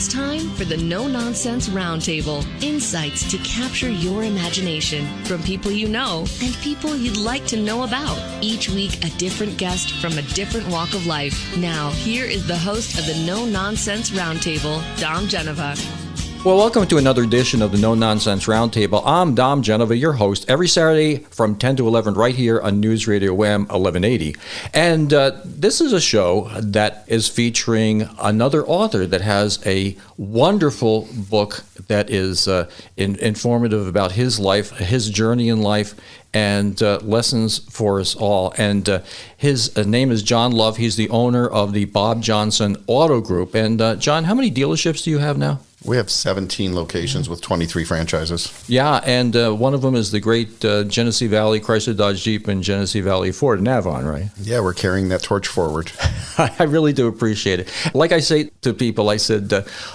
It's time for the No Nonsense Roundtable. Insights to capture your imagination from people you know and people you'd like to know about. Each week, a different guest from a different walk of life. Now, here is the host of the No Nonsense Roundtable, Dom Genova. Well, welcome to another edition of the No Nonsense Roundtable. I'm Dom Genova, your host, every Saturday from 10 to 11 right here on News Radio WHAM 1180. And this is a show that is featuring another author that has a wonderful book that is informative about his life, his journey in life, and lessons for us all. And his name is John Love. He's the owner of the Bob Johnson Auto Group. And John, how many dealerships do you have now? We have 17 locations with 23 franchises. Yeah, and one of them is the great Genesee Valley Chrysler Dodge Jeep and Genesee Valley Ford in Avon, right? Yeah, we're carrying that torch forward. I really do appreciate it. Like I say to people, I said,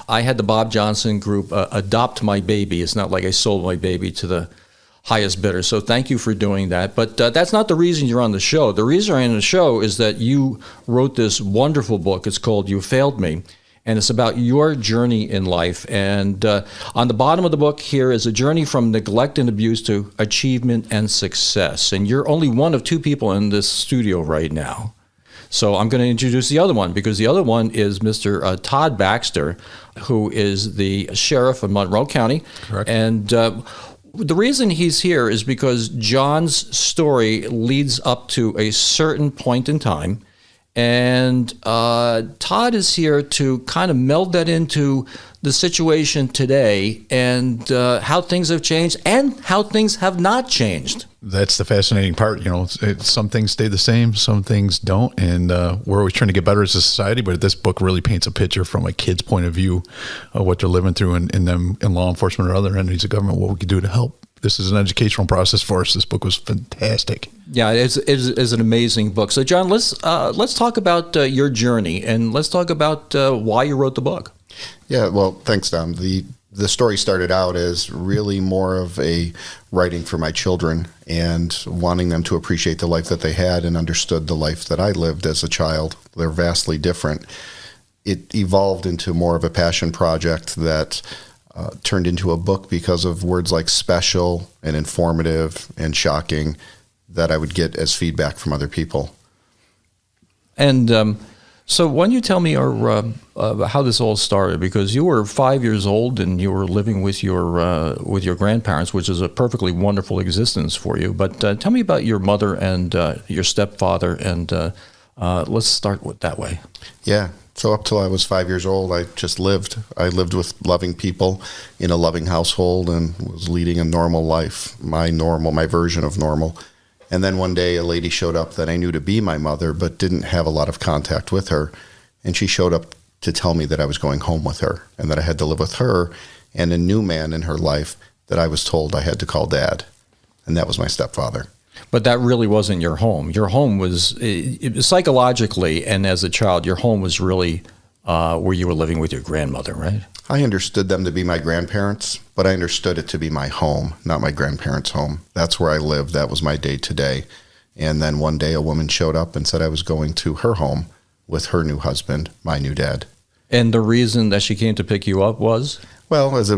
I had the Bob Johnson Group adopt my baby. It's not like I sold my baby to the highest bidder. So thank you for doing that. But that's not the reason you're on the show. The reason I'm on the show is that you wrote this wonderful book. It's called You Failed Me. And it's about your journey in life. And on the bottom of the book here is a journey from neglect and abuse to achievement and success. And you're only one of two people in this studio right now. So I'm going to introduce the other one, because the other one is Mr. Todd Baxter, who is the sheriff of Monroe County. Correct. And the reason he's here is because John's story leads up to a certain point in time. And Todd is here to kind of meld that into the situation today and how things have changed and how things have not changed. That's the fascinating part. You know, some things stay the same, some things don't. And we're always trying to get better as a society. But this book really paints a picture from a kid's point of view of what they're living through in law enforcement or other entities of government, what we could do to help. This is an educational process for us. This book was fantastic. Yeah, it's an amazing book. So, John, let's talk about your journey, and let's talk about why you wrote the book. Yeah, well, thanks, Dom. The story started out as really more of a writing for my children and wanting them to appreciate the life that they had and understood the life that I lived as a child. They're vastly different. It evolved into more of a passion project that turned into a book because of words like special and informative and shocking that I would get as feedback from other people. And so why don't you tell me how this all started? Because you were 5 years old and you were living with your grandparents, which is a perfectly wonderful existence for you. But tell me about your mother and your stepfather, and let's start with that way. Yeah. So up till I was 5 years old, I just lived. I lived with loving people in a loving household and was leading a normal life, my version of normal. And then one day a lady showed up that I knew to be my mother, but didn't have a lot of contact with her. And she showed up to tell me that I was going home with her and that I had to live with her and a new man in her life that I was told I had to call Dad. And that was my stepfather. But that really wasn't your home. Your home was, psychologically and as a child, your home was really where you were living with your grandmother, right? I understood them to be my grandparents, but I understood it to be my home, not my grandparents' home. That's where I lived. That was my day-to-day. And then one day a woman showed up and said I was going to her home with her new husband, my new dad. And the reason that she came to pick you up was? Well, as it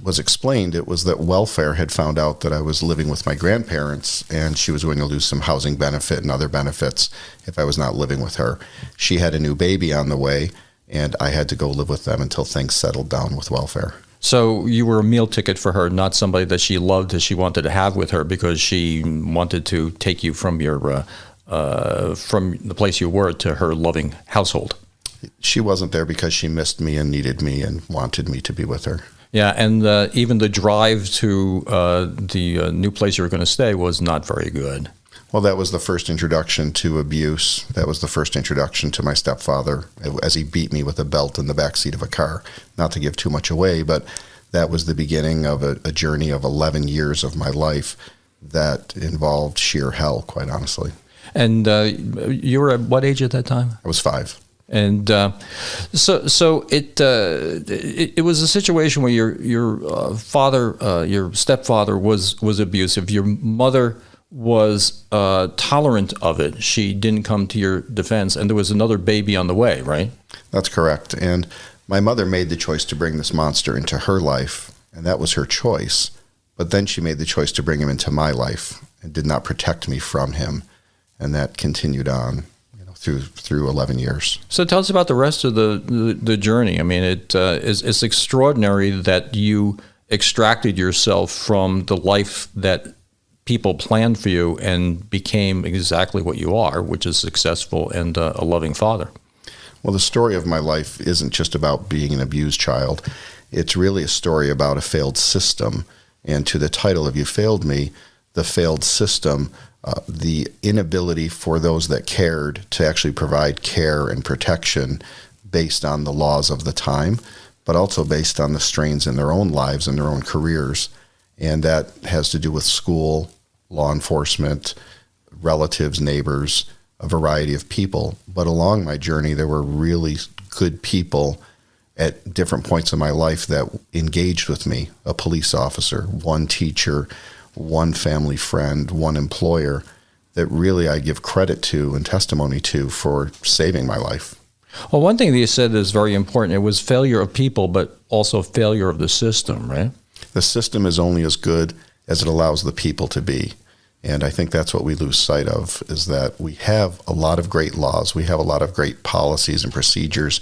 was explained, it was that welfare had found out that I was living with my grandparents, and she was going to lose some housing benefit and other benefits if I was not living with her. She had a new baby on the way, and I had to go live with them until things settled down with welfare. So you were a meal ticket for her, not somebody that she loved that she wanted to have with her because she wanted to take you from from the place you were to her loving household. She wasn't there because she missed me and needed me and wanted me to be with her. Yeah, and even the drive to the new place you were going to stay was not very good. Well, that was the first introduction to abuse. That was the first introduction to my stepfather as he beat me with a belt in the backseat of a car. Not to give too much away, but that was the beginning of a journey of 11 years of my life that involved sheer hell, quite honestly. And you were at what age at that time? I was 5. And so it was a situation where your father, your stepfather was abusive. Your mother was tolerant of it. She didn't come to your defense, and there was another baby on the way, right? That's correct. And My mother made the choice to bring this monster into her life, and that was her choice. But then she made the choice to bring him into my life and did not protect me from him. And that continued on, through 11 years. So tell us about the rest of the journey. I mean, it's extraordinary that you extracted yourself from the life that people planned for you and became exactly what you are, which is successful and a loving father. Well, the story of my life isn't just about being an abused child. It's really a story about a failed system. And to the title of You Failed Me, the failed system, the inability for those that cared to actually provide care and protection based on the laws of the time, but also based on the strains in their own lives and their own careers. And that has to do with school, law enforcement, relatives, neighbors, a variety of people. But along my journey, there were really good people at different points in my life that engaged with me, a police officer, one teacher, one family friend, one employer, that really I give credit to and testimony to for saving my life. Well, one thing that you said is very important. It was failure of people, but also failure of the system, right? The system is only as good as it allows the people to be. And I think that's what we lose sight of, is that we have a lot of great laws. We have a lot of great policies and procedures,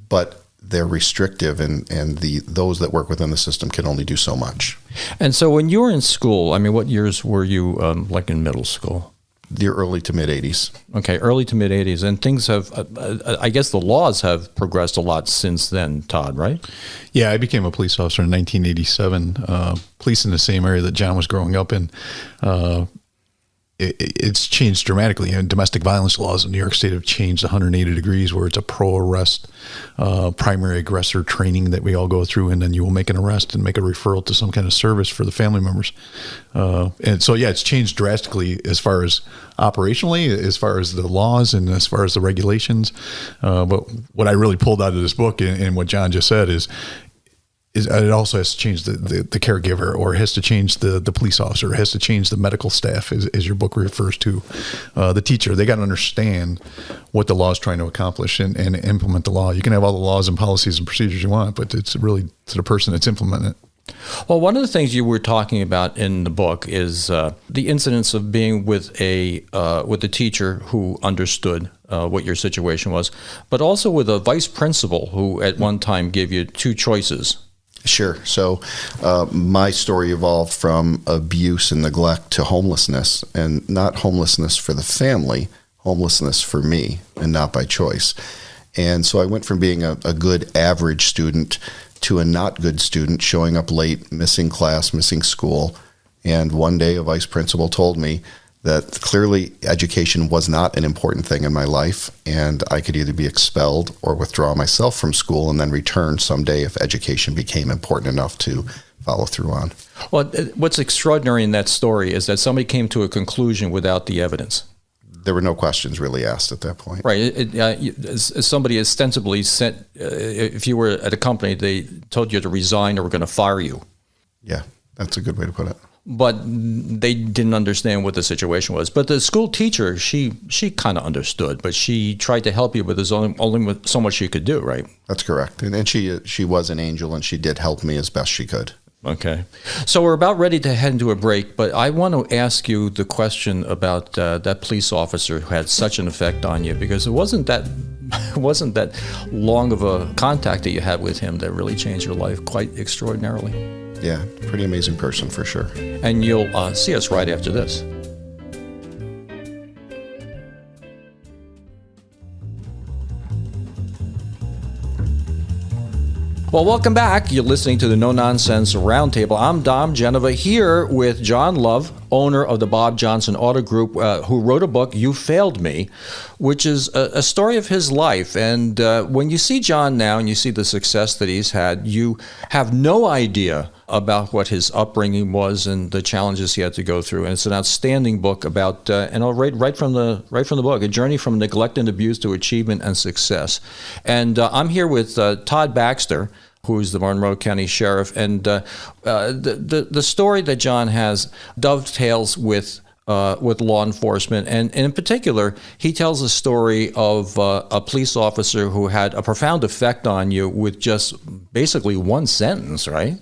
but they're restrictive, and those that work within the system can only do so much. And so when you were in school, I mean, what years were you like in middle school? The early to mid-'80s. Okay, early to mid-'80s. And things have, I guess the laws have progressed a lot since then, Todd, right? Yeah, I became a police officer in 1987, police in the same area that John was growing up in. It's changed dramatically. And domestic violence laws in New York State have changed 180 degrees, where it's a pro-arrest, primary aggressor training that we all go through, and then you will make an arrest and make a referral to some kind of service for the family members. And so, yeah, it's changed drastically as far as operationally, as far as the laws and as far as the regulations. But what I really pulled out of this book and what John just said is it also has to change the caregiver, or it has to change the police officer, it has to change the medical staff, as your book refers to, the teacher. They got to understand what the law is trying to accomplish and implement the law. You can have all the laws and policies and procedures you want, but it's really to the person that's implementing it. Well, one of the things you were talking about in the book is the incidence of being with a teacher who understood what your situation was, but also with a vice principal who at one time gave you two choices. Sure. So my story evolved from abuse and neglect to homelessness, and not homelessness for the family, homelessness for me, and not by choice. And so I went from being a good average student to a not good student, showing up late, missing class, missing school. And one day a vice principal told me that clearly education was not an important thing in my life, and I could either be expelled or withdraw myself from school and then return someday if education became important enough to follow through on. Well, what's extraordinary in that story is that somebody came to a conclusion without the evidence. There were no questions really asked at that point. Right. Somebody ostensibly sent, if you were at a company, they told you to resign or were going to fire you. Yeah, that's a good way to put it. But they didn't understand what the situation was. But the school teacher, she kind of understood, but she tried to help you, but there's only so much she could do, right? That's correct. And she was an angel, and she did help me as best she could. Okay. So we're about ready to head into a break, but I want to ask you the question about that police officer who had such an effect on you, because it wasn't that long of a contact that you had with him that really changed your life quite extraordinarily. Yeah, pretty amazing person for sure. And you'll see us right after this. Well, welcome back. You're listening to the No Nonsense Roundtable. I'm Dom Genova here with John Love, owner of the Bob Johnson Auto Group, who wrote a book, You Failed Me, which is a story of his life. And when you see John now and you see the success that he's had, you have no idea about what his upbringing was and the challenges he had to go through. And it's an outstanding book about, and I'll read right from the book, a journey from neglect and abuse to achievement and success. And I'm here with Todd Baxter, who's the Monroe County Sheriff. And the story that John has dovetails with with law enforcement. And in particular, he tells a story of a police officer who had a profound effect on you with just basically one sentence, right?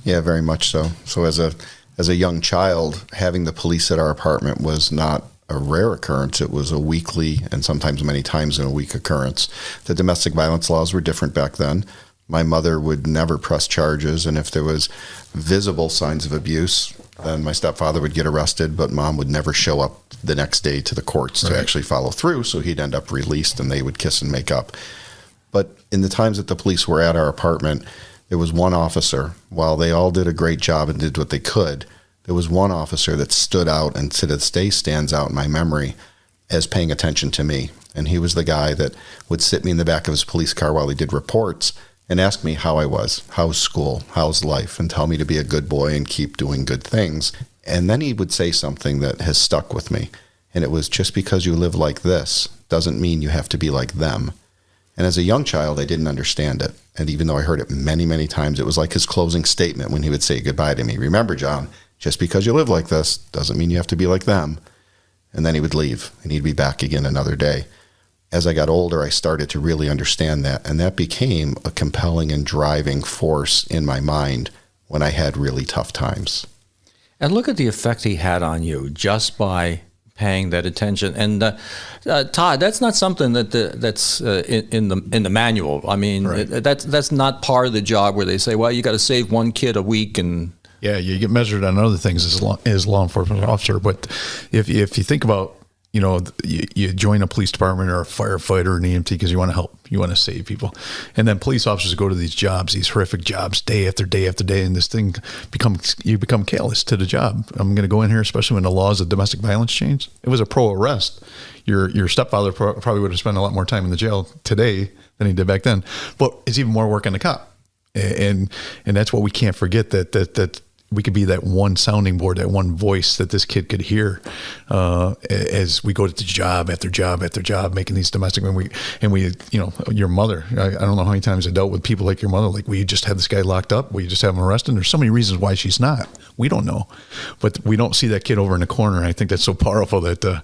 Yeah, very much so. So as a young child, having the police at our apartment was not a rare occurrence. It was a weekly and sometimes many times in a week occurrence. The domestic violence laws were different back then. My mother would never press charges, and if there was visible signs of abuse, then my stepfather would get arrested, but Mom would never show up the next day to the courts to actually follow through, so he'd end up released and they would kiss and make up. But in the times that the police were at our apartment, there was one officer. While they all did a great job and did what they could, there was one officer that stood out and to this day stands out in my memory as paying attention to me. And he was the guy that would sit me in the back of his police car while he did reports and ask me how I was, how's school, how's life, and tell me to be a good boy and keep doing good things. And then he would say something that has stuck with me. And it was, just because you live like this doesn't mean you have to be like them. And as a young child, I didn't understand it. And even though I heard it many, many times, it was like his closing statement when he would say goodbye to me. Remember, John, just because you live like this doesn't mean you have to be like them. And then he would leave and he'd be back again another day. As I got older, I started to really understand that, and that became a compelling and driving force in my mind when I had really tough times. And look at the effect he had on you just by paying that attention. And Todd, that's not something that's in the manual. I mean, that's not part of the job where they say, well, you got to save one kid a week and. Yeah, you get measured on other things as law enforcement officer. But if you think about, you join a police department or a firefighter or an EMT because you want to help, you want to save people. And then police officers go to these jobs, these horrific jobs, day after day after day, and this thing you become callous to the job. I'm going to go in here, especially when the laws of domestic violence changed. It was a pro arrest. Your stepfather probably would have spent a lot more time in the jail today than he did back then. But it's even more work on the cop. And that's what we can't forget, that we could be that one sounding board, that one voice that this kid could hear as we go to job after job after job, making these domestic. And we, your mother. I don't know how many times I dealt with people like your mother. Like, we just had this guy locked up. We just have him arrested. And there's so many reasons why she's not. We don't know, but we don't see that kid over in the corner. I think that's so powerful that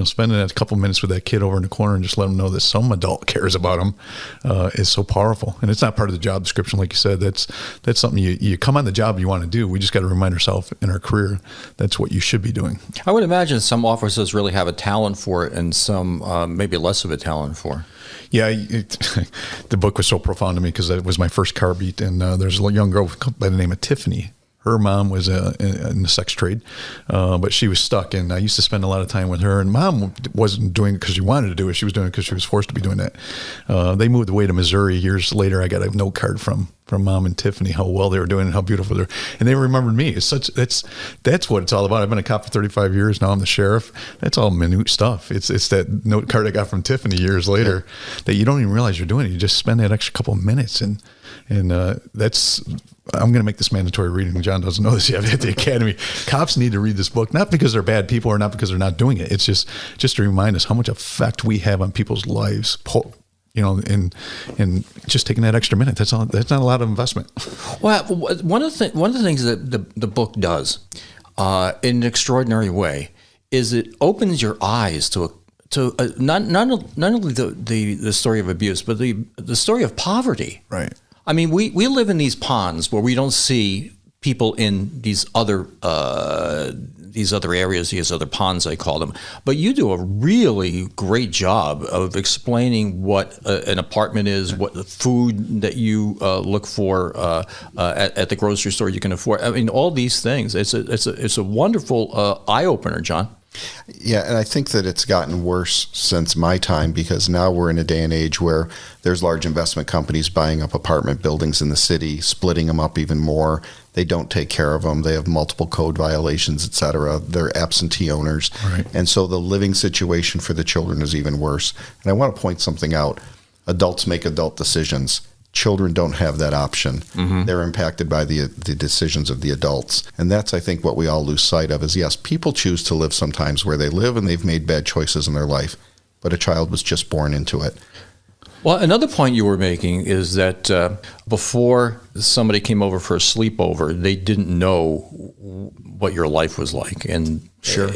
spending a couple minutes with that kid over in the corner and just let him know that some adult cares about him is so powerful. And it's not part of the job description, like you said. That's something you come on the job you want to do. We just got to remind ourselves in our career that's what you should be doing. I would imagine some officers really have a talent for it, and some maybe less of a talent for. Yeah, the book was so profound to me because it was my first car beat, and there's a young girl by the name of Tiffany. Her mom was in the sex trade, but she was stuck, and I used to spend a lot of time with her. And Mom wasn't doing it because she wanted to do it; she was doing it because she was forced to be doing that. They moved away to Missouri years later. I got a note card from Mom and Tiffany, how well they were doing and how beautiful they were, and they remembered me. That's what it's all about. I've been a cop for 35 years now. I'm the sheriff. That's all minute stuff. It's that note card I got from Tiffany years later that you don't even realize you're doing it. You just spend that extra couple of minutes, and that's. I'm going to make this mandatory reading. John doesn't know this yet at the academy. Cops need to read this book, not because they're bad people or not because they're not doing it. It's just to remind us how much effect we have on people's lives. And just taking that extra minute. That's all. That's not a lot of investment. Well, one of the things that the book does in an extraordinary way is it opens your eyes to not only the story of abuse, but the story of poverty. Right. I mean, we live in these ponds where we don't see people in these other areas, these other ponds, I call them. But you do a really great job of explaining what an apartment is, what the food that you look for at the grocery store you can afford. I mean, all these things. It's a wonderful eye opener, John. Yeah, and I think that it's gotten worse since my time, because now we're in a day and age where there's large investment companies buying up apartment buildings in the city, splitting them up even more. They don't take care of them. They have multiple code violations, et cetera. They're absentee owners. Right. And so the living situation for the children is even worse. And I want to point something out. Adults make adult decisions. Children don't have that option. Mm-hmm. They're impacted by the decisions of the adults. And that's, I think, what we all lose sight of is, yes, people choose to live sometimes where they live and they've made bad choices in their life, but a child was just born into it. Well, another point you were making is that before somebody came over for a sleepover, they didn't know what your life was like, and Sure.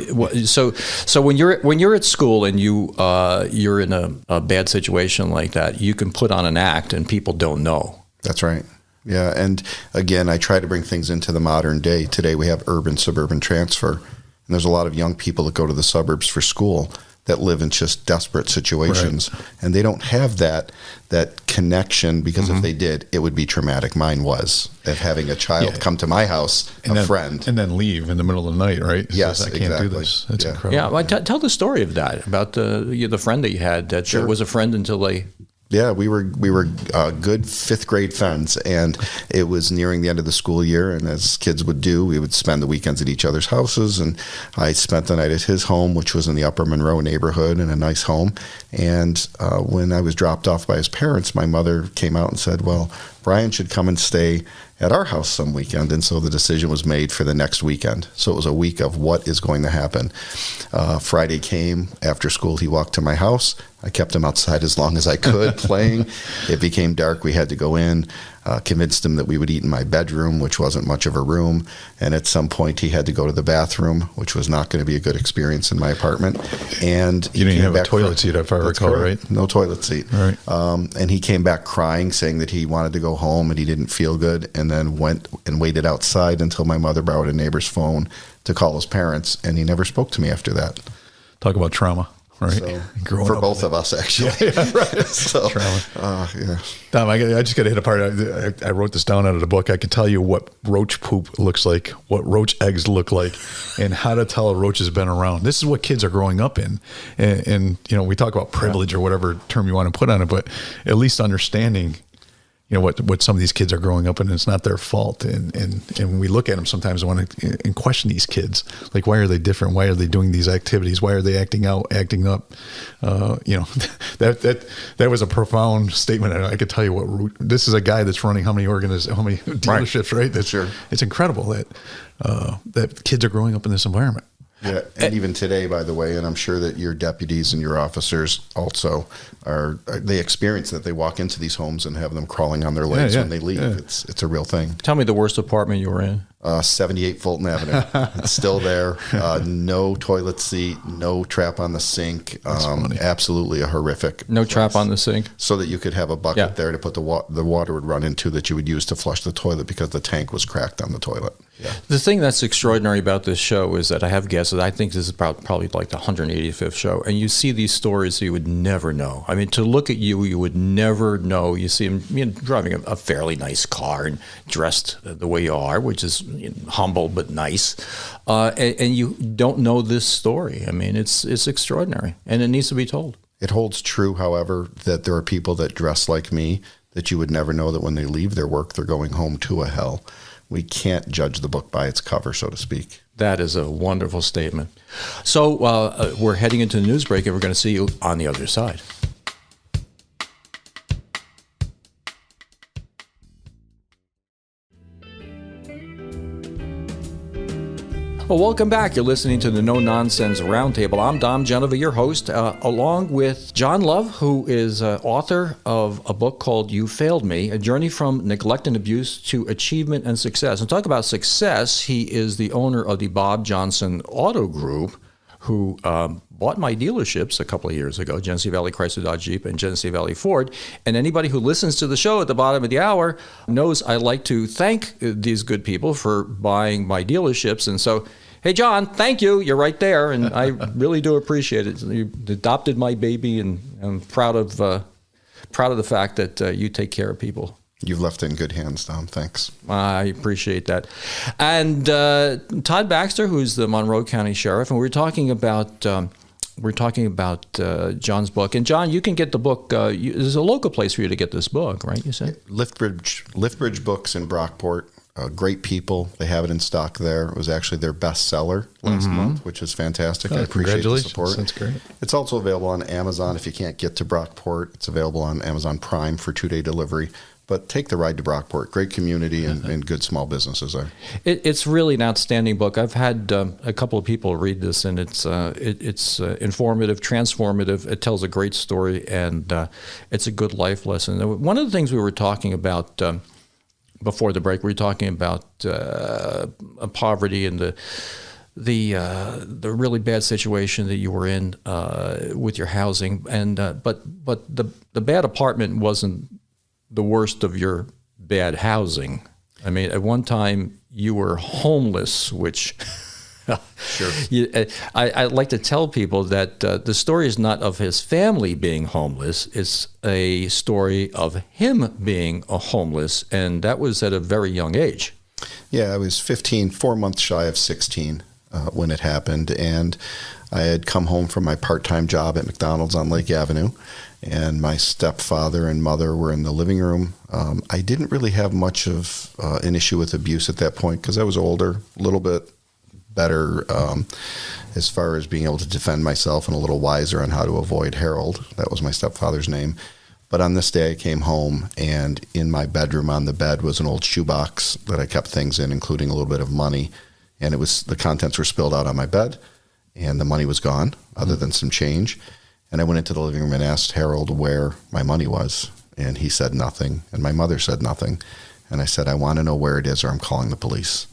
So when you're at school and you're in a bad situation like that, you can put on an act, and people don't know. That's right. Yeah, and again, I try to bring things into the modern day. Today we have urban-suburban transfer, and there's a lot of young people that go to the suburbs for school that live in just desperate situations, and they don't have that connection, because if they did, it would be traumatic. Mine was, of having a child come to my house, friend. And then leave in the middle of the night, right? Yes, Says, I can't do this. That's incredible. Yeah, well, tell the story of that, about the friend that you had that was a friend until they... Yeah, we were good fifth grade friends, and it was nearing the end of the school year. And as kids would do, we would spend the weekends at each other's houses. And I spent the night at his home, which was in the Upper Monroe neighborhood, in a nice home. And when I was dropped off by his parents, my mother came out and said, "Well, Brian should come and stay at our house some weekend." And so the decision was made for the next weekend. So it was a week of what is going to happen. Friday came after school. He walked to my house. I kept him outside as long as I could playing. It became dark. We had to go in. Convinced him that we would eat in my bedroom, which wasn't much of a room. And at some point, he had to go to the bathroom, which was not going to be a good experience in my apartment. And you didn't have a toilet seat, if I recall, right? No toilet seat. Right. And he came back crying, saying that he wanted to go home and he didn't feel good, and then went and waited outside until my mother borrowed a neighbor's phone to call his parents, and he never spoke to me after that. Talk about trauma. Right. So, for both of us, actually. Yeah, right. So, yeah. Tom, I just got to hit a part. I wrote this down out of the book. I can tell you what roach poop looks like, what roach eggs look like, and how to tell a roach has been around. This is what kids are growing up in. And we talk about privilege or whatever term you want to put on it, but at least understanding what some of these kids are growing up in, and it's not their fault. And we look at them sometimes and question these kids, like, why are they different? Why are they doing these activities? Why are they acting out, acting up? That was a profound statement. I could tell you this is a guy that's running how many dealerships, right? That's sure. It's incredible that kids are growing up in this environment. Yeah, and even today, by the way, and I'm sure that your deputies and your officers also they experience that. They walk into these homes and have them crawling on their legs when they leave. Yeah. It's a real thing. Tell me the worst apartment you were in. 78 Fulton Avenue. It's still there. No toilet seat, no trap on the sink. Absolutely a horrific. No place. Trap on the sink? So that you could have a bucket there to put the water would run into, that you would use to flush the toilet, because the tank was cracked on the toilet. Yeah. The thing that's extraordinary about this show is that I have guesses. I think this is probably like the 185th show, and you see these stories you would never know. I mean, to look at you would never know. You see him driving a fairly nice car and dressed the way you are, which is humble but nice, and you don't know this story. I mean, it's extraordinary, and it needs to be told. It holds true, however, that there are people that dress like me that you would never know that when they leave their work, they're going home to a hell. We can't judge the book by its cover, so to speak. That is a wonderful statement. So we're heading into the news break, and we're going to see you on the other side. Well, welcome back. You're listening to the No Nonsense Roundtable. I'm Dom Genova, your host, along with John Love, who is author of a book called You Failed Me, A Journey from Neglect and Abuse to Achievement and Success. And talk about success, he is the owner of the Bob Johnson Auto Group, who bought my dealerships a couple of years ago, Genesee Valley Chrysler Dodge Jeep and Genesee Valley Ford. And anybody who listens to the show at the bottom of the hour knows I like to thank these good people for buying my dealerships. And so, hey, John, thank you. You're right there, and I really do appreciate it. You adopted my baby, and I'm proud of the fact that you take care of people. You've left it in good hands, Dom. Thanks. I appreciate that. And Todd Baxter, who's the Monroe County Sheriff, and we're talking about John's book. And John, you can get the book. There's a local place for you to get this book, right? You said Liftbridge Books in Brockport. Great people. They have it in stock there. It was actually their best seller last month, which is fantastic. I appreciate the support. That's great. It's also available on Amazon if you can't get to Brockport. It's available on Amazon Prime for 2-day delivery. But take the ride to Brockport. Great community and good small businesses there. It's really an outstanding book. I've had a couple of people read this, and it's informative, transformative. It tells a great story, and it's a good life lesson. One of the things we were talking about before the break, we were talking about poverty and the really bad situation that you were in with your housing, and but the bad apartment wasn't the worst of your bad housing. I mean, at one time you were homeless, which Sure. I like to tell people that the story is not of his family being homeless. It's a story of him being homeless, and that was at a very young age. Yeah, I was 15, 4 months shy of 16 when it happened, and I had come home from my part-time job at McDonald's on Lake Avenue, and my stepfather and mother were in the living room. I didn't really have much of an issue with abuse at that point because I was older, a little bit better as far as being able to defend myself and a little wiser on how to avoid Harold. That was my stepfather's name. But on this day I came home, and in my bedroom on the bed was an old shoebox that I kept things in, including a little bit of money. And the contents were spilled out on my bed, and the money was gone, other than some change. And I went into the living room and asked Harold where my money was, and he said nothing, and my mother said nothing. And I said, I want to know where it is, or I'm calling the police.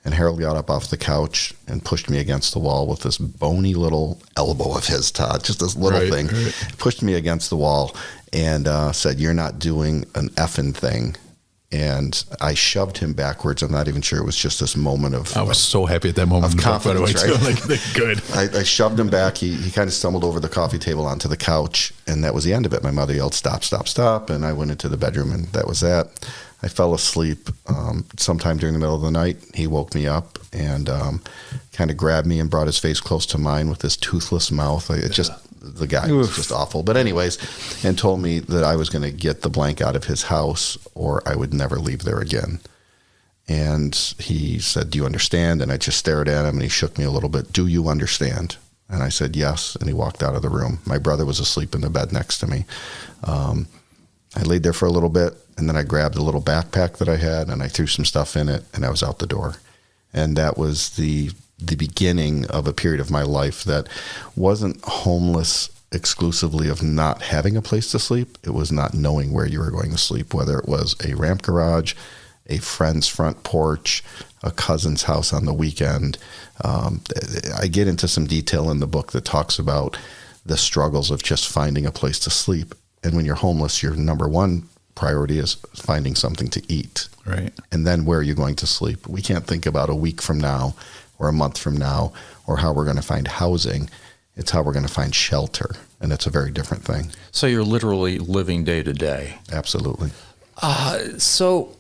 And Harold got up off the couch and pushed me against the wall with this bony little elbow of his, Todd, just this little thing. Right. Pushed me against the wall and said, you're not doing an effing thing. And I shoved him backwards. I'm not even sure. It was just this moment of... I was so happy at that moment. Of confidence, right? Like, good. I shoved him back. He kind of stumbled over the coffee table onto the couch, and that was the end of it. My mother yelled, stop, stop, stop. And I went into the bedroom, and that was that. I fell asleep sometime during the middle of the night. He woke me up and kind of grabbed me and brought his face close to mine with his toothless mouth. The guy was just awful. But anyways, and told me that I was going to get the blank out of his house or I would never leave there again. And he said, do you understand? And I just stared at him, and he shook me a little bit. Do you understand? And I said, yes. And he walked out of the room. My brother was asleep in the bed next to me. I laid there for a little bit, and then I grabbed a little backpack that I had, and I threw some stuff in it, and I was out the door. And that was the beginning of a period of my life that wasn't homeless exclusively of not having a place to sleep. It was not knowing where you were going to sleep, whether it was a ramp garage, a friend's front porch, a cousin's house on the weekend. I get into some detail in the book that talks about the struggles of just finding a place to sleep. And when you're homeless, your number one priority is finding something to eat. Right. And then where are you going to sleep? We can't think about a week from now or a month from now or how we're going to find housing. It's how we're going to find shelter. And it's a very different thing. So you're literally living day to day. Absolutely. So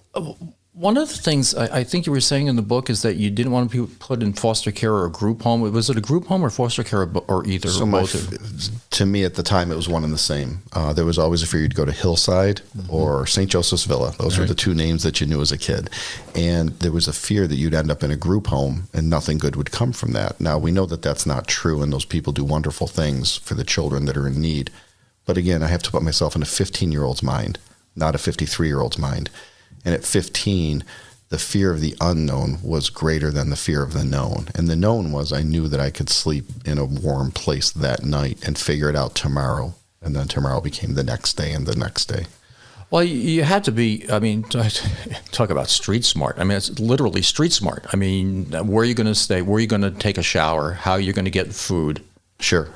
one of the things I think you were saying in the book is that you didn't want to be put in foster care or a group home. Was it a group home or foster care or either? So or both? To me at the time, it was one and the same. There was always a fear you'd go to Hillside or St. Joseph's Villa. Those were the two names that you knew as a kid. And there was a fear that you'd end up in a group home and nothing good would come from that. Now, we know that that's not true, and those people do wonderful things for the children that are in need. But again, I have to put myself in a 15-year-old's mind, not a 53-year-old's mind. And at 15, the fear of the unknown was greater than the fear of the known. And the known was I knew that I could sleep in a warm place that night and figure it out tomorrow. And then tomorrow became the next day and the next day. Well, you had to be, I mean, talk about street smart. I mean, it's literally street smart. I mean, where are you going to stay? Where are you going to take a shower? How are you going to get food? Sure.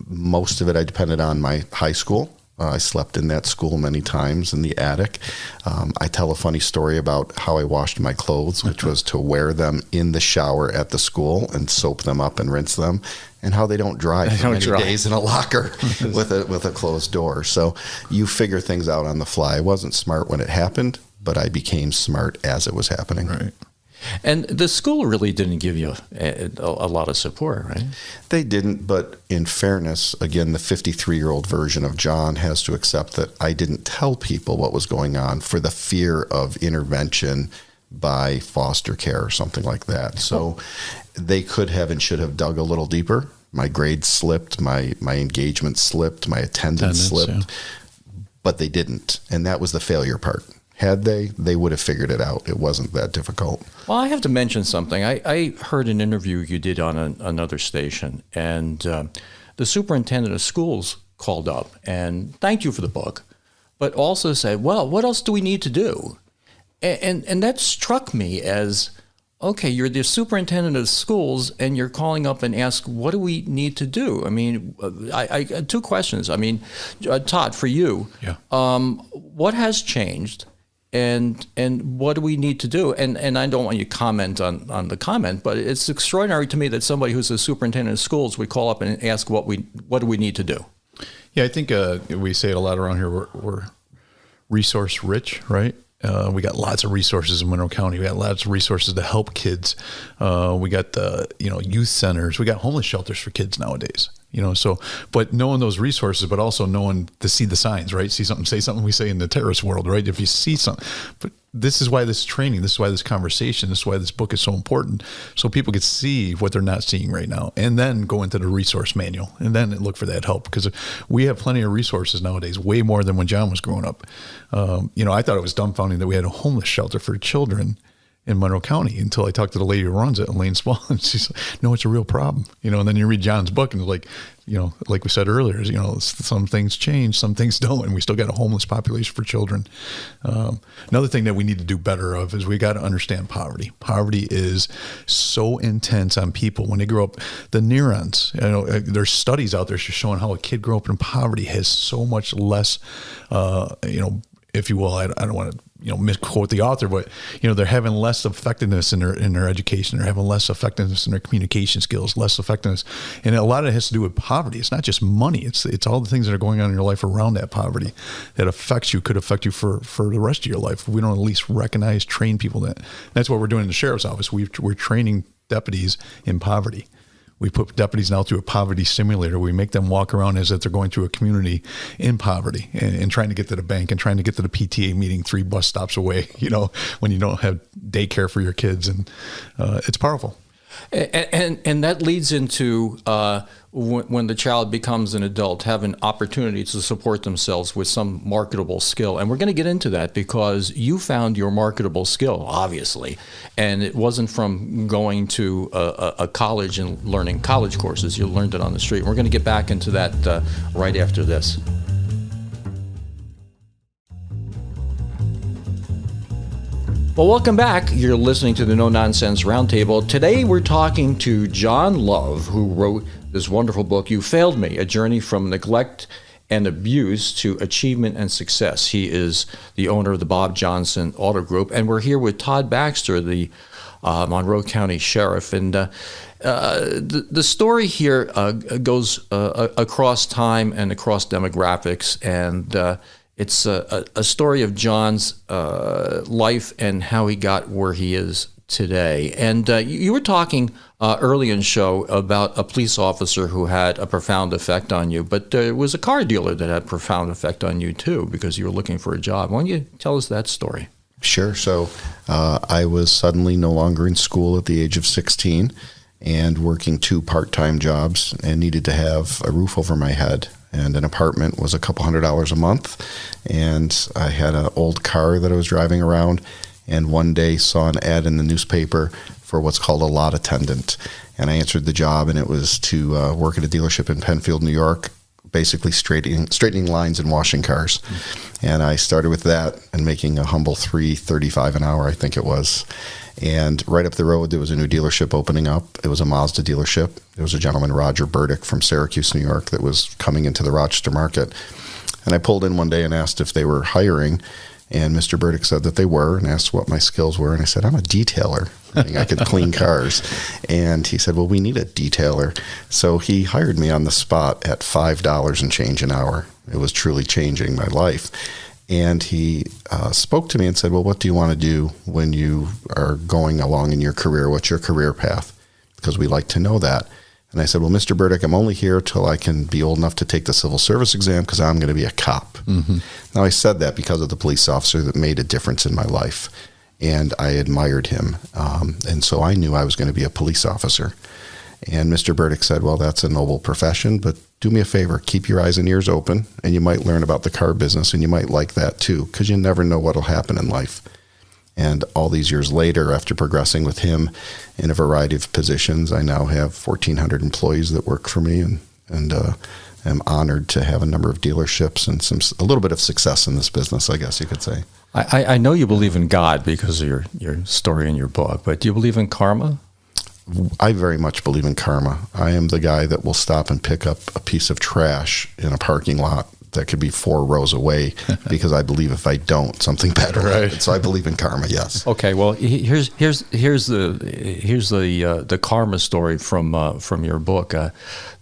Most of it I depended on my high school. I slept in that school many times in the attic. I tell a funny story about how I washed my clothes, which was to wear them in the shower at the school and soap them up and rinse them, and how they don't dry for many days in a locker with a closed door. So you figure things out on the fly. I wasn't smart when it happened, but I became smart as it was happening. Right. And the school really didn't give you a lot of support, right? They didn't, but in fairness, again, the 53-year-old version of John has to accept that I didn't tell people what was going on for the fear of intervention by foster care or something like that. So they could have and should have dug a little deeper. My grades slipped, my engagement slipped, my attendance slipped, yeah. But they didn't. And that was the failure part. Had they would have figured it out. It wasn't that difficult. Well, I have to mention something. I heard an interview you did on another station, and the superintendent of schools called up and thanked you for the book, but also said, well, what else do we need to do? And that struck me as, okay, you're the superintendent of schools and you're calling up and ask, what do we need to do? I mean, I two questions. I mean, Todd, for you, yeah. What has changed? And what do we need to do? And I don't want you to comment on the comment, but it's extraordinary to me that somebody who's a superintendent of schools would call up and ask what do we need to do? Yeah, I think we say it a lot around here. We're resource rich, right? We got lots of resources in Monroe County. We got lots of resources to help kids. We got youth centers. We got homeless shelters for kids nowadays. So, but knowing those resources, but also knowing to see the signs, right? See something, say something we say in the terrorist world, right? If you see something, but this is why this training, this is why this conversation, this is why this book is so important. So people can see what they're not seeing right now and then go into the resource manual and then look for that help, because we have plenty of resources nowadays, way more than when John was growing up. I thought it was dumbfounding that we had a homeless shelter for children in Monroe County until I talked to the lady who runs it, Elaine Small, and she's like, no, it's a real problem. And then you read John's book and like we said earlier, some things change, some things don't, and we still got a homeless population for children. Another thing that we need to do better of is we got to understand poverty. Poverty is so intense on people when they grow up. The neurons, there's studies out there showing how a kid grow up in poverty has so much less, if you will, I don't want to misquote the author, but they're having less effectiveness in their education. They're having less effectiveness in their communication skills, less effectiveness, and a lot of it has to do with poverty. It's not just money. It's all the things that are going on in your life around that poverty that could affect you for the rest of your life. If we don't at least recognize, train people that's what we're doing in the sheriff's office. We're training deputies in poverty. We put deputies now through a poverty simulator. We make them walk around as if they're going through a community in poverty and trying to get to the bank and trying to get to the PTA meeting 3 bus stops away, when you don't have daycare for your kids. And it's powerful. And that leads into when the child becomes an adult, having opportunity to support themselves with some marketable skill. And we're going to get into that because you found your marketable skill, obviously, and it wasn't from going to a college and learning college courses. You learned it on the street. We're going to get back into that right after this. Well, welcome back. You're listening to the No Nonsense Roundtable. Today we're talking to John Love, who wrote this wonderful book, You Failed Me, A Journey from Neglect and Abuse to Achievement and Success. He is the owner of the Bob Johnson Auto Group, and we're here with Todd Baxter, the Monroe County Sheriff. And the story here goes across time and across demographics, and it's a story of John's life and how he got where he is today. And you were talking early in the show about a police officer who had a profound effect on you, but there was a car dealer that had a profound effect on you too, because you were looking for a job. Why don't you tell us that story? Sure. So I was suddenly no longer in school at the age of 16 and working 2 part-time jobs and needed to have a roof over my head. And an apartment was a couple $100 a month. And I had an old car that I was driving around, and one day saw an ad in the newspaper for what's called a lot attendant. And I answered the job, and it was to work at a dealership in Penfield, New York, basically straightening lines and washing cars. And I started with that and making a humble $3.35 an hour, I think it was. And right up the road, there was a new dealership opening up. It was a Mazda dealership. There was a gentleman, Roger Burdick, from Syracuse, New York, that was coming into the Rochester market. And I pulled in one day and asked if they were hiring. And Mr. Burdick said that they were, and asked what my skills were. And I said, I'm a detailer. I could clean cars. And he said, well, we need a detailer. So he hired me on the spot at $5 and change an hour. It was truly changing my life. And he spoke to me and said, well, what do you want to do when you are going along in your career? What's your career path? Because we like to know that. And I said, well, Mr. Burdick, I'm only here till I can be old enough to take the civil service exam because I'm going to be a cop. Mm-hmm. Now, I said that because of the police officer that made a difference in my life. and I admired him. And so I knew I was going to be a police officer. And Mr. Burdick said, well, that's a noble profession, but do me a favor, keep your eyes and ears open, and you might learn about the car business, and you might like that too, because you never know what will happen in life. And all these years later, after progressing with him in a variety of positions, I now have 1,400 employees that work for me, and am honored to have a number of dealerships and a little bit of success in this business, I guess you could say. I know you believe in God because of your story in your book, but do you believe in karma? I very much believe in karma. I am the guy that will stop and pick up a piece of trash in a parking lot that could be 4 rows away because I believe if I don't, something bad will happen. So I believe in karma, yes. Okay, well, here's the karma story from your book.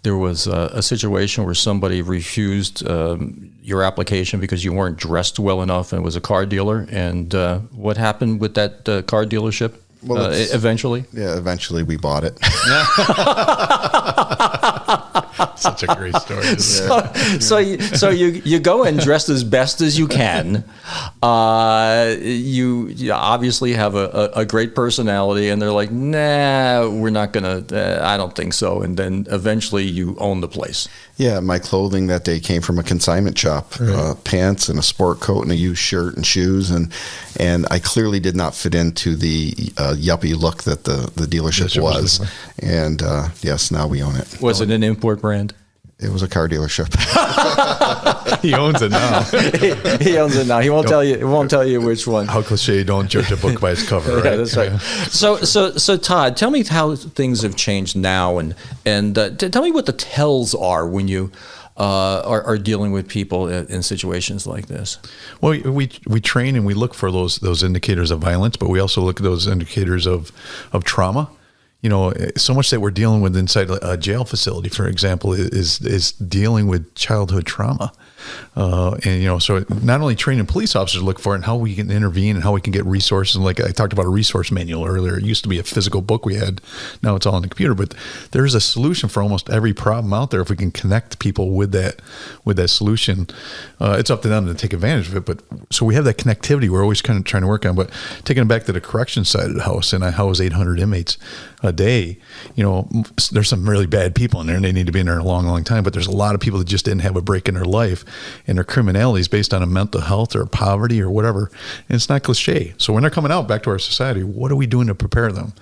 There was a situation where somebody refused your application because you weren't dressed well enough, and it was a car dealer. And what happened with that car dealership? Well, eventually? Yeah, eventually we bought it. Such a great story. So you go in dressed as best as you can. You obviously have a great personality, and they're like, nah, we're not going to, I don't think so. And then eventually you own the place. Yeah, my clothing that day came from a consignment shop, pants and a sport coat and a used shirt and shoes. And I clearly did not fit into the yuppie look that the dealership was. And yes, now we own it. Was it an import brand? It was a car dealership. He owns it now. He owns it now. He won't tell you. He won't tell you which one. How cliche! Don't judge a book by its cover. Right? Yeah, that's right. So Todd, tell me how things have changed now, and tell me what the tells are when you are dealing with people in situations like this. Well, we train and we look for those indicators of violence, but we also look at those indicators of trauma. You know, so much that we're dealing with inside a jail facility, for example, is dealing with childhood trauma. And, you know, so not only training police officers look for it and how we can intervene and how we can get resources. And like I talked about a resource manual earlier, it used to be a physical book we had. Now it's all on the computer, but there's a solution for almost every problem out there. If we can connect people with that solution, it's up to them to take advantage of it. But so we have that connectivity we're always kind of trying to work on. But taking it back to the correction side of the house, and I house 800 inmates a day, you know, there's some really bad people in there and they need to be in there a long, long time. But there's a lot of people that just didn't have a break in their life, and their criminality is based on a mental health or poverty or whatever. And it's not cliche. So when they're coming out back to our society, what are we doing to prepare them?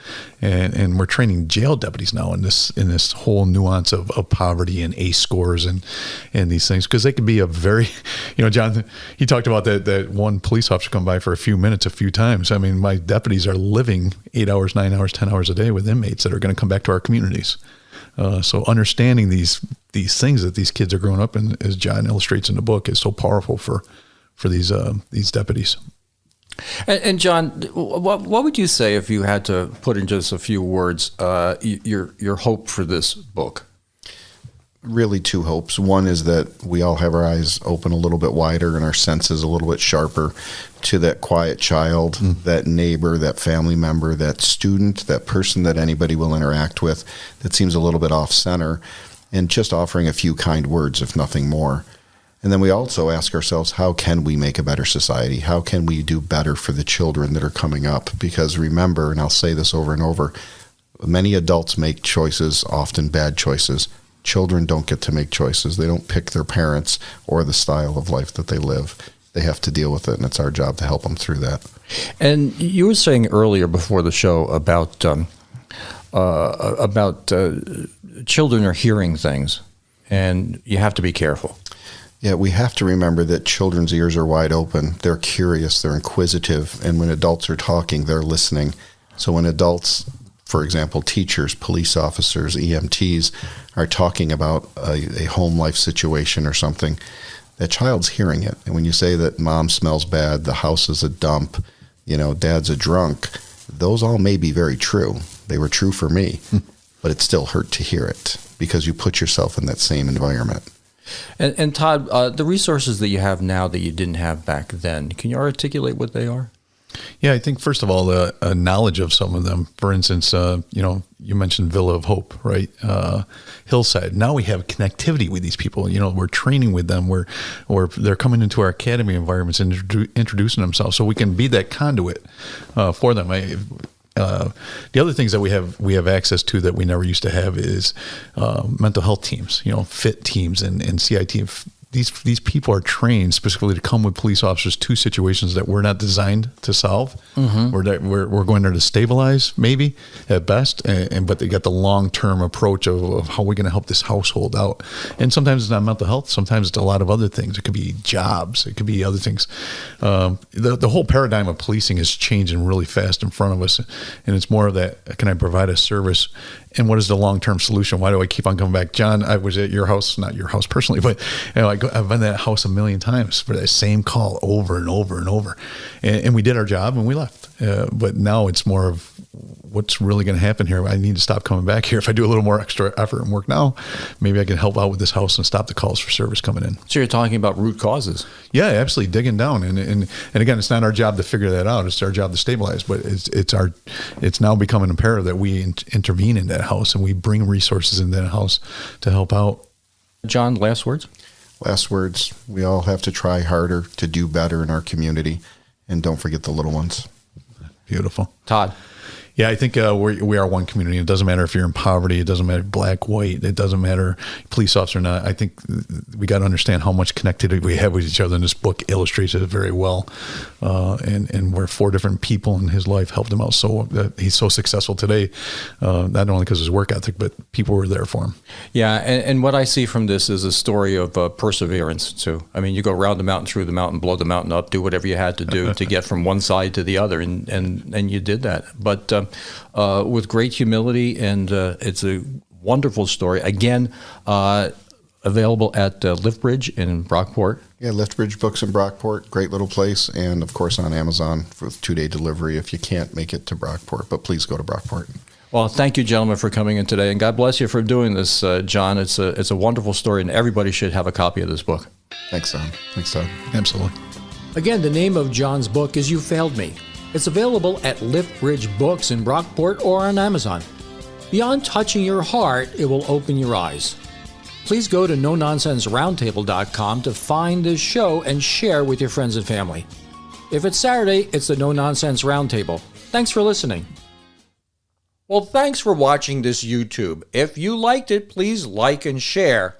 And we're training jail deputies now in this whole nuance of poverty and ACE scores and these things, because they could be a very, you know, John, he talked about that one police officer come by for a few minutes a few times. I mean, my deputies are living 8 hours, 9 hours, 10 hours a day with inmates that are going to come back to our communities. So understanding these things that these kids are growing up in, as John illustrates in the book, is so powerful for these deputies. And John, what would you say if you had to put in just a few words your hope for this book? Really 2 hopes. One is that we all have our eyes open a little bit wider and our senses a little bit sharper to that quiet child, that neighbor, that family member, that student, that person that anybody will interact with that seems a little bit off center, and just offering a few kind words, if nothing more. And then we also ask ourselves, how can we make a better society? How can we do better for the children that are coming up? Because remember, and I'll say this over and over, many adults make choices, often bad choices. Children don't get to make choices. They don't pick their parents or the style of life that they live. They have to deal with it, and it's our job to help them through that. And you were saying earlier before the show about children are hearing things, and you have to be careful. Yeah, we have to remember that children's ears are wide open. They're curious, they're inquisitive, and when adults are talking, they're listening. So when adults, for example, teachers, police officers, EMTs, are talking about a home life situation or something, that child's hearing it. And when you say that mom smells bad, the house is a dump, you know, dad's a drunk, those all may be very true. They were true for me, but it still hurt to hear it because you put yourself in that same environment. And Todd, the resources that you have now that you didn't have back then, can you articulate what they are? Yeah, I think first of all, the knowledge of some of them. For instance, you mentioned Villa of Hope, right? Hillside. Now we have connectivity with these people. We're training with them. They're coming into our academy environments and introducing themselves, so we can be that conduit for them. The other things that we have access to that we never used to have is mental health teams. FIT teams and CIT. These people are trained specifically to come with police officers to situations that we're not designed to solve. Mm-hmm. We're going there to stabilize, maybe at best, but they got the long-term approach of how we're going to help this household out. And sometimes it's not mental health. Sometimes it's a lot of other things. It could be jobs. It could be other things. The whole paradigm of policing is changing really fast in front of us, and it's more of that: can I provide a service? And what is the long-term solution? Why do I keep on coming back? John, I was at your house, not your house personally, but I've been to that house a million times for that same call over and over and over. And we did our job and we left. But now it's more of what's really going to happen here. I need to stop coming back here. If I do a little more extra effort and work now, maybe I can help out with this house and stop the calls for service coming in. So you're talking about root causes. Yeah, absolutely. Digging down. And again, it's not our job to figure that out. It's our job to stabilize, but it's now becoming imperative that we intervene in that house and we bring resources in that house to help out. John, last words? Last words. We all have to try harder to do better in our community, and don't forget the little ones. Beautiful. Todd? Yeah, I think we are one community. It doesn't matter if you're in poverty. It doesn't matter black, white. It doesn't matter police officer or not. I think we got to understand how much connectivity we have with each other. And this book illustrates it very well. And where 4 different people in his life helped him out so that he's so successful today, not only because of his work ethic, but people were there for him. Yeah, and what I see from this is a story of perseverance, too. I mean, you go around the mountain, through the mountain, blow the mountain up, do whatever you had to do to get from one side to the other, and you did that. But with great humility, and it's a wonderful story. Again, available at Liftbridge in Brockport. Yeah, Liftbridge Books in Brockport, great little place, and of course on Amazon for 2-day delivery if you can't make it to Brockport, but please go to Brockport. Well, thank you, gentlemen, for coming in today, and God bless you for doing this, John. It's a wonderful story, and everybody should have a copy of this book. Thanks, Tom. Thanks, Todd. Absolutely. Again, the name of John's book is You Failed Me. It's available at Liftbridge Books in Brockport or on Amazon. Beyond touching your heart, it will open your eyes. Please go to NoNonsenseRoundtable.com to find this show and share with your friends and family. If it's Saturday, it's the No Nonsense Roundtable. Thanks for listening. Well, thanks for watching this YouTube. If you liked it, please like and share.